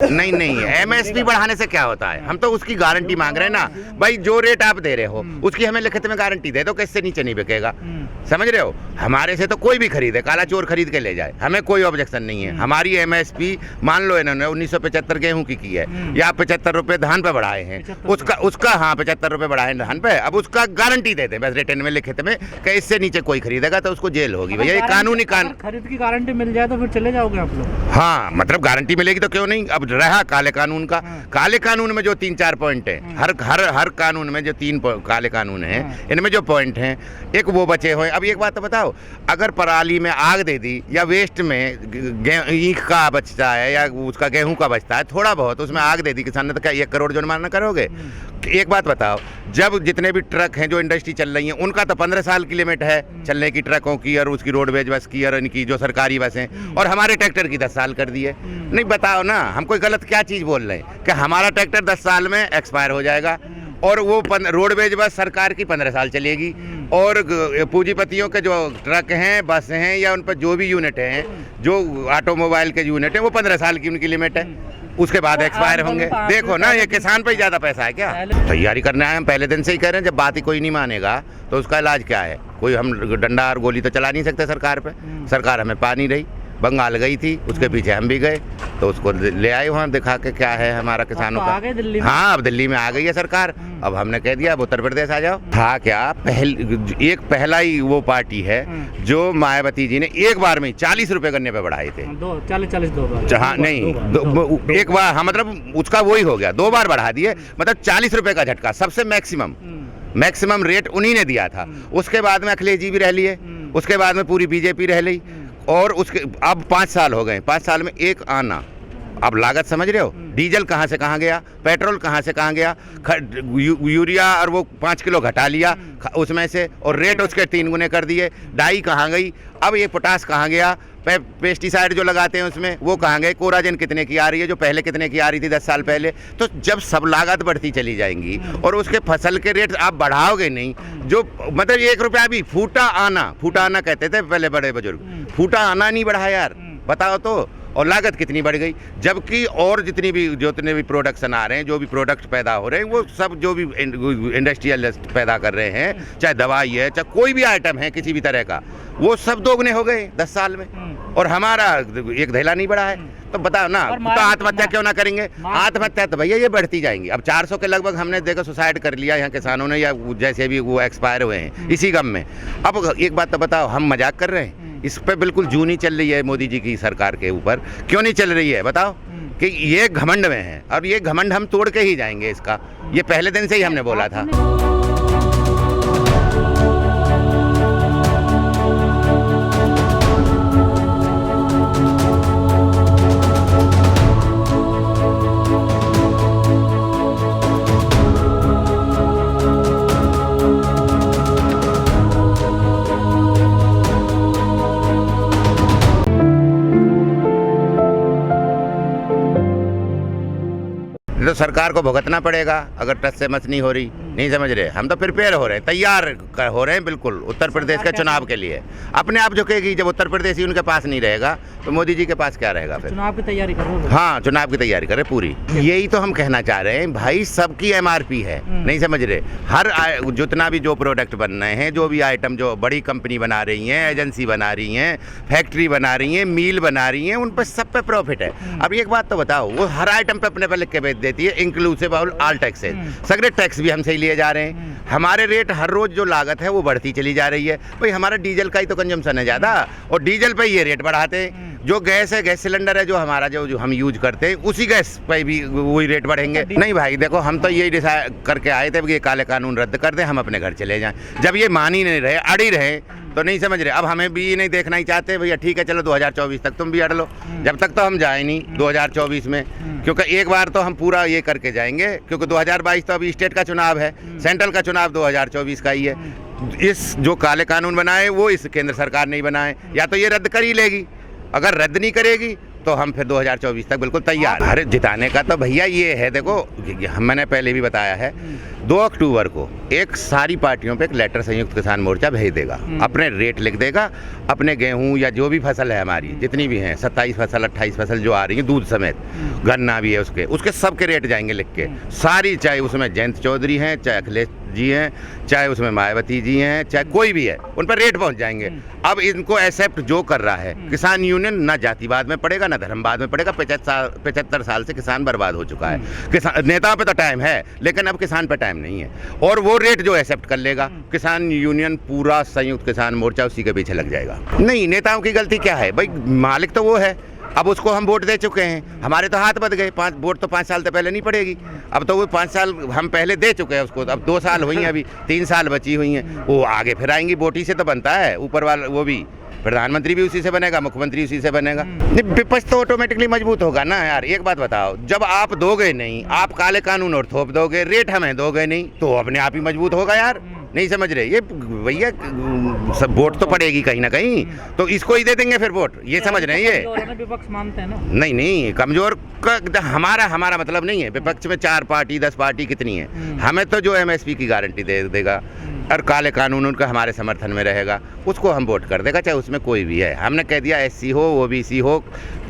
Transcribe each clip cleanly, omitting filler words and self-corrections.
नहीं नहीं, एमएसपी बढ़ाने से क्या होता है? हम तो उसकी गारंटी मांग रहे हैं ना भाई। जो रेट आप दे रहे हो उसकी हमें लिखित में गारंटी दे दो कि इससे नीचे नहीं बिकेगा। समझ रहे हो? हमारे से तो कोई भी खरीदे, काला चोर खरीद के ले जाए, हमें कोई ऑब्जेक्शन नहीं है। हमारी एमएसपी मान लो इन्होंने 1975 गेहूं की है या 75 रुपए धान पे बढ़ाए हैं, उसका हाँ 75 रुपए बढ़ाए धान पे। अब उसका गारंटी दे दे बस रिटर्न में लिखित में कि इससे नीचे कोई खरीदेगा तो उसको जेल होगी भैया। ये कानूनी खरीद की गारंटी मिल जाए तो फिर चले जाओगे आप लोग? हाँ मतलब गारंटी मिलेगी तो क्यों नहीं। अब रहा काले कानून का, काले कानून में जो 3-4 पॉइंट है, हर कानून में जो 3 काले कानून है, इनमें जो पॉइंट हैं एक वो बचे हुए। अब एक बात तो बताओ, अगर पराली में आग दे दी या वेस्ट में ईख का बचता है या उसका गेहूं का बचता है थोड़ा बहुत, उसमें आग दे दी किसान ने, तो क्या 1 करोड़ जुर्माना करोगे? एक बात बताओ, जब जितने भी ट्रक हैं जो इंडस्ट्री चल रही है उनका तो 15 साल की लिमिट है चलने की, ट्रकों की और उसकी रोडवेज बस की और इनकी जो सरकारी बस हैं, और हमारे ट्रैक्टर की 10 साल कर दी है। नहीं बताओ ना, हम कोई गलत क्या चीज़ बोल रहे हैं कि हमारा ट्रैक्टर 10 साल में एक्सपायर हो जाएगा और वो रोडवेज बस सरकार की 15 साल चलेगी, और पूंजीपतियों के जो ट्रक हैं, बस हैं या उन पर जो भी यूनिट हैं, जो ऑटोमोबाइल के यूनिट हैं, वो 15 साल की उनकी लिमिट है, उसके बाद एक्सपायर होंगे। देखो ना, ये किसान पे ज़्यादा पैसा है क्या? तैयारी करने आए हम पहले दिन से ही कह रहे हैं, जब बात ही कोई नहीं मानेगा तो उसका इलाज क्या है? कोई हम डंडा और गोली तो चला नहीं सकते सरकार पे। सरकार हमें पा नहीं रही, बंगाल गई थी, उसके पीछे हम भी गए तो उसको ले आए वहाँ दिखा के क्या है हमारा किसानों का। हाँ अब दिल्ली में आ गई है सरकार। अब हमने कह दिया अब उत्तर प्रदेश आ जाओ। था क्या, पहला ही वो पार्टी है जो मायावती जी ने एक बार में 40 रुपए गन्ने पे बढ़ाए थे। 40 2 बार? हाँ नहीं, एक बार, हाँ मतलब उसका वही हो गया, 2 बार बढ़ा दिए, मतलब 40 रुपए का झटका। सबसे मैक्सिमम रेट उन्हीं ने दिया था। उसके बाद में अखिलेश जी भी रह लिए, उसके बाद में पूरी बीजेपी रह ली, और उसके अब 5 साल हो गए, 5 साल में एक आना। अब लागत समझ रहे हो, डीजल कहाँ से कहाँ गया, पेट्रोल कहाँ से कहाँ गया, यूरिया और वो 5 किलो घटा लिया उसमें से, और रेट उसके 3 गुने कर दिए। डाई कहाँ गई, अब ये पोटास कहाँ गया, पेस्टिसाइड जो लगाते हैं उसमें वो कहाँ गए, कोराजन कितने की आ रही है जो पहले कितने की आ रही थी 10 साल पहले। तो जब सब लागत बढ़ती चली जाएंगी और उसके फसल के रेट आप बढ़ाओगे नहीं, जो मतलब 1 रुपया भी फूटा आना कहते थे पहले बड़े बुजुर्ग, फूटा आना नहीं बढ़ा यार, बताओ तो। और लागत कितनी बढ़ गई, जबकि और जितने भी प्रोडक्शन आ रहे हैं, जो भी प्रोडक्ट पैदा हो रहे हैं, वो सब जो भी इंडस्ट्रियलिस्ट पैदा कर रहे हैं, चाहे दवाई है चाहे कोई भी आइटम है किसी भी तरह का, वो सब दोगुने हो गए 10 साल में, और हमारा एक धैला नहीं बढ़ा है। तो बताओ ना, तो आत्महत्या क्यों ना करेंगे? आत्महत्या तो भैया ये बढ़ती जाएंगी। अब 400 के लगभग हमने देखो सुसाइड कर लिया यहाँ किसानों ने, या जैसे भी वो एक्सपायर हुए हैं इसी गम में। अब एक बात तो बताओ, हम मजाक कर रहे हैं? इस पे बिल्कुल जूनी चल रही है मोदी जी की सरकार के ऊपर। क्यों नहीं चल रही है बताओ? कि ये घमंड में है, और ये घमंड हम तोड़ के ही जाएंगे इसका, ये पहले दिन से ही हमने बोला था। तो सरकार को भुगतना पड़ेगा अगर टच से मच नहीं हो रही। नहीं समझ रहे, हम तो प्रिपेयर हो रहे हैं, तैयार हो रहे हैं बिल्कुल उत्तर प्रदेश के चुनाव के लिए। अपने आप झुकेगी, जब उत्तर प्रदेश ही उनके पास नहीं रहेगा तो मोदी जी के पास क्या रहेगा फिर? चुनाव की तैयारी कर रहे हो? हाँ चुनाव की तैयारी करे पूरी। यही तो हम कहना चाह रहे हैं भाई, सबकी MRP है। नहीं समझ रहे, हर जितना भी जो प्रोडक्ट बन रहे हैं, जो भी आइटम जो बड़ी कंपनी बना रही हैं, एजेंसी बना रही हैं, फैक्ट्री बना रही हैं, मील बना रही हैं, उन पर सब पे प्रॉफिट है। अब एक बात तो बताओ, वो हर आइटम पे अपने पे लिख के बेच देती है, इंक्लूसिव ऑल टैक्सेस, सगळे टैक्स भी हमसे ही लिए जा रहे हैं। हमारे रेट हर रोज जो लागत है वो बढ़ती चली जा रही है। भाई हमारा डीजल का ही तो कंजम्पशन है ज़्यादा, और डीजल पे ये रेट बढ़ाते हैं। जो गैस है, गैस सिलेंडर है जो हमारा जो हम यूज करते हैं, उसी गैस पे भी वही रेट बढ़ेंगे। नहीं भाई देखो, हम तो यही डिसाइड करके आए थे कि ये काले कानून रद्द कर दें, हम अपने घर चले जाएं। जब ये मान ही नहीं रहे, अड़ ही रहे, तो नहीं समझ रहे। अब हमें भी नहीं देखना ही चाहते भैया, ठीक है चलो 2024 तक तुम भी अड़ लो, जब तक तो हम जाए नहीं 2024 में, क्योंकि एक बार तो हम पूरा ये करके जाएंगे, क्योंकि 2022 तो अभी स्टेट का चुनाव है, सेंट्रल का चुनाव 2024 का ही है। इस जो काले कानून बनाए वो इस केंद्र सरकार नहीं बनाए, या तो ये रद्द कर ही लेगी। अगर रद्द नहीं करेगी तो हम फिर 2024 तक बिल्कुल तैयार। अरे जिताने का तो भैया ये है, देखो मैंने पहले भी बताया है, 2 अक्टूबर को एक सारी पार्टियों पे एक लेटर संयुक्त किसान मोर्चा भेज देगा, अपने रेट लिख देगा, अपने गेहूं या जो भी फसल है हमारी जितनी भी हैं 27 फसल 28 फसल जो आ रही है दूध समेत, गन्ना भी है उसके सबके रेट जाएंगे लिख के सारी, चाहे उसमें जयंत चौधरी हैं, चाहे अखिलेश जी हैं, चाहे उसमें मायावती जी हैं, चाहे कोई भी है, उन पर रेट पहुंच जाएंगे। अब इनको एक्सेप्ट जो कर रहा है किसान यूनियन, ना जातिवाद में पड़ेगा ना धर्मवाद में पड़ेगा। 75 साल से किसान बर्बाद हो चुका है। किसान नेताओं पे तो टाइम है लेकिन अब किसान पे टाइम नहीं है, और वो रेट जो एक्सेप्ट कर लेगा किसान यूनियन, पूरा संयुक्त किसान मोर्चा उसी के पीछे लग जाएगा। नहीं, नेताओं की गलती क्या है भाई, मालिक तो वो है, अब उसको हम वोट दे चुके हैं, हमारे तो हाथ बच गए। वोट तो 5 साल से पहले नहीं पड़ेगी, अब तो वो 5 साल हम पहले दे चुके हैं उसको, अब 2 साल हुई हैं, अभी 3 साल बची हुई हैं, वो आगे फिर आएंगी। वोट ही से तो बनता है, ऊपर वाला वो भी प्रधानमंत्री भी उसी से बनेगा, मुख्यमंत्री उसी से बनेगा। विपक्ष तो ऑटोमेटिकली मजबूत होगा ना यार। एक बात बताओ, जब आप दोगे नहीं, आप काले कानून और थोप दोगे, रेट हमें दोगे नहीं, तो अपने आप ही मजबूत होगा यार। नहीं समझ रहे ये भैया, सब वोट तो पड़ेगी कहीं ना कहीं, तो इसको ही दे देंगे फिर वोट, ये समझ रहे हैं ये विपक्ष मानते हैं ना। नहीं, कमजोर का हमारा मतलब नहीं है। विपक्ष में 4 पार्टी 10 पार्टी कितनी है, हमें तो जो MSP की गारंटी दे देगा और काले कानून उनका हमारे समर्थन में रहेगा, उसको हम वोट कर देगा, चाहे उसमें कोई भी है। हमने कह दिया SC हो, OBC हो,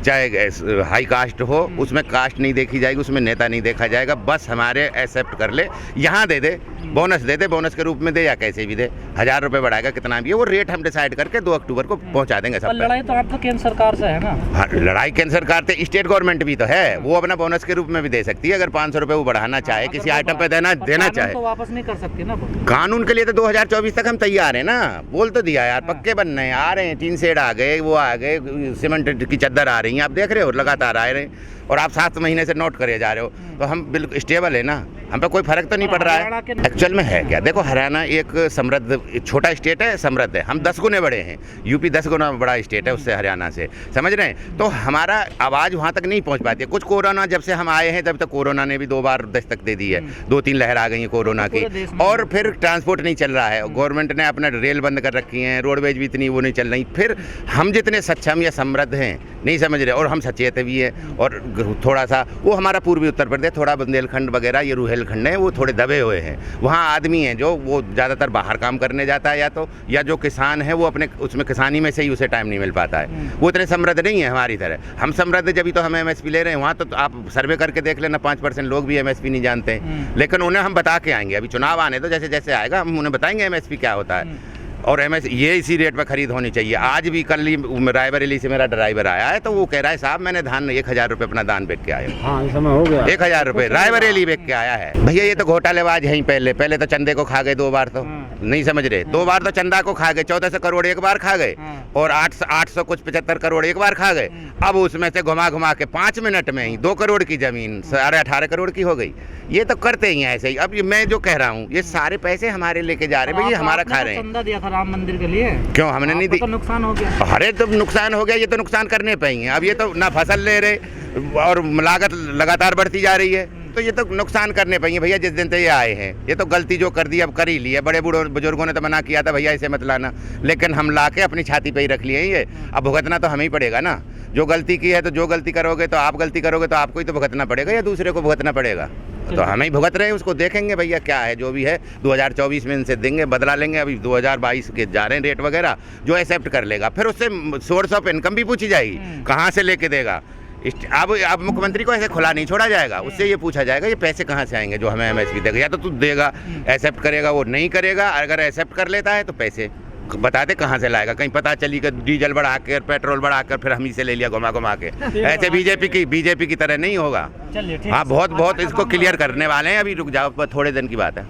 चाहे हाई कास्ट हो, उसमें कास्ट नहीं देखी जाएगी, उसमें नेता नहीं देखा जाएगा, बस हमारे एक्सेप्ट कर ले, यहाँ दे दे, बोनस दे दे, बोनस के रूप में दे या कैसे भी दे, 1000 रुपये बढ़ाएगा कितना भी है, वो रेट हम डिसाइड करके 2 अक्टूबर को पहुंचा देंगे सब। लड़ाई तो आप तो केंद्र सरकार से है ना। हाँ, लड़ाई केंद्र सरकार से, स्टेट गवर्नमेंट भी तो है, वो अपना बोनस के रूप में भी दे सकती है, अगर 500 रुपये वो बढ़ाना चाहे, किसी आइटम पे देना चाहे तो वापस नहीं कर सकती ना। कानून के लिए तो 2024 तक हम तैयार है ना, बोल तो दिया यार, पक्के बनने हैं, आ रहे हैं, 3 शेड आ गए, वो आ गए, सीमेंट की चद्दर आ रही है, आप देख रहे हो लगातार आ रहे हैं, और आप 7 महीने से नोट करे जा रहे हो, तो हम बिल्कुल स्टेबल है ना, हम पे कोई फर्क तो नहीं पड़ रहा है। एक्चुअल में है क्या, देखो हरियाणा एक समृद्ध छोटा स्टेट है, समृद्ध है, हम 10 गुने बड़े हैं, यूपी 10 गुना बड़ा स्टेट है उससे, हरियाणा से, समझ रहे हैं, तो हमारा आवाज़ वहाँ तक नहीं पहुँच पाती है। कुछ कोरोना जब से हम आए हैं तब तक कोरोना ने भी 2 बार दस्तक दे दी है, 2-3 लहर आ गई है कोरोना की, और फिर ट्रांसपोर्ट नहीं चल रहा है, गवर्नमेंट ने अपना रेल बंद कर रखी है, रोडवेज भी इतनी वो नहीं चल रही, फिर हम जितने सक्षम या समृद्ध हैं नहीं समझ रहे, और हम सचेत भी है, और थोड़ा सा वो हमारा पूर्वी उत्तर प्रदेश, थोड़ा बुंदेलखंड वगैरह, ये रुहेलखंड है, वो थोड़े दबे हुए हैं, वहाँ आदमी है जो वो ज़्यादातर बाहर काम करने जाता है, या जो किसान है वो अपने उसमें किसानी में से ही उसे टाइम नहीं मिल पाता है, वो इतने समृद्ध नहीं है हमारी तरह। हम समृद्ध जब तो हम MSP ले रहे हैं, वहाँ तो आप सर्वे करके देख लेना, 5% लोग भी MSP नहीं जानते हैं, लेकिन उन्हें हम बता के आएंगे, अभी चुनाव आने तो जैसे जैसे आएगा हम उन्हें बताएंगे MSP क्या होता है, और ये इसी रेट पर खरीद होनी चाहिए। आज भी कल ही रायबरेली से मेरा ड्राइवर आया है, तो वो कह रहा है साहब मैंने धान 1000 रुपये अपना दान बेच के आया। हाँ, समय हो गया, 1000 रुपये रायबरेली बेच के आया है। भैया ये तो घोटालेबाज है ही, पहले तो चंदे को खा गए 2 बार, तो नहीं समझ रहे, 2 बार तो चंदा को खा गए, 1400 करोड़ एक बार खा गए, और 800 कुछ 75 करोड़ एक बार खा गए। अब उसमें से घुमा के 5 मिनट में ही 2 करोड़ की जमीन 18 करोड़ की हो गई। ये तो करते ही हैं ऐसे ही। अब मैं जो कह रहा हूँ, ये सारे पैसे हमारे लेके जा रहे हैं, भैया हमारा खा रहे हैं। चंदा दिया था राम मंदिर के लिए, क्यों हमने नहीं दी? तो नुकसान हो गया। अरे तो नुकसान हो गया, ये तो नुकसान करने पे ही है। अब ये तो ना फसल ले रहे और लागत लगातार बढ़ती जा रही है, तो ये तो नुकसान करने पे ही है भैया। जिस दिन से ये आए हैं, ये तो गलती जो कर दी अब कर ही ली है। बड़े बूढ़े बुजुर्गों ने तो मना किया था भैया इसे मत लाना, लेकिन हम ला के अपनी छाती पे ही रख लिए ये। अब भुगतना तो हमें ही पड़ेगा ना, जो गलती की है। तो जो गलती करोगे तो आप गलती करोगे तो आपको ही तो भुगतना पड़ेगा, या दूसरे को भुगतना पड़ेगा? तो हमें ही भुगत रहे हैं, उसको देखेंगे भैया क्या है जो भी है। 2024 में इनसे देंगे, बदला लेंगे। अभी 2022 के जा रहे हैं रेट वगैरह, जो एक्सेप्ट कर लेगा फिर उससे सोर्स ऑफ इनकम भी पूछी जाएगी, कहाँ से लेके देगा। अब मुख्यमंत्री को ऐसे खुला नहीं छोड़ा जाएगा, उससे ये पूछा जाएगा ये पैसे कहाँ से आएंगे जो हमें MSP देगा। या तो तू देगा, एक्सेप्ट करेगा, वो नहीं करेगा। अगर एक्सेप्ट कर लेता है तो पैसे बता दे कहाँ से लाएगा। कहीं पता चली कि डीजल बढ़ा कर, पेट्रोल बढ़ा कर, फिर हम ही से ले लिया घुमा के। ऐसे बीजेपी की तरह नहीं होगा। हाँ, बहुत इसको क्लियर करने वाले हैं। अभी रुक जाओ, थोड़े दिन की बात है।